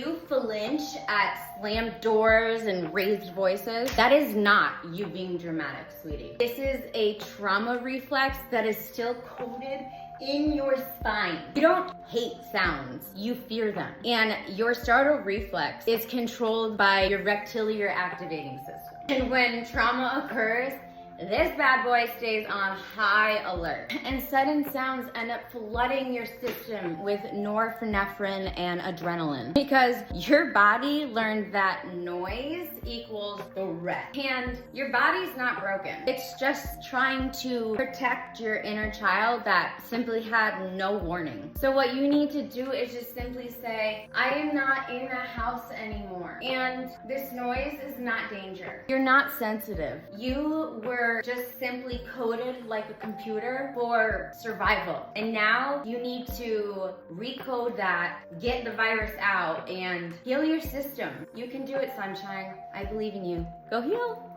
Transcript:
you flinch at slammed doors and raised voices, that is not you being dramatic, sweetie. This is a trauma reflex that is still coded in your spine. You don't hate sounds, you fear them. And your startle reflex is controlled by your rectiliar activating system. And when trauma occurs, this bad boy stays on high alert. And sudden sounds end up flooding your system with norepinephrine and adrenaline. Because your body learned that noise equals threat. And your body's not broken. It's just trying to protect your inner child that simply had no warning. So what you need to do is just simply say, I am not in the house anymore. And this noise is not danger. You're not sensitive. You were just simply coded like a computer for survival. And now you need to recode that, get the virus out, and heal your system. You can do it, sunshine. I believe in you. Go heal.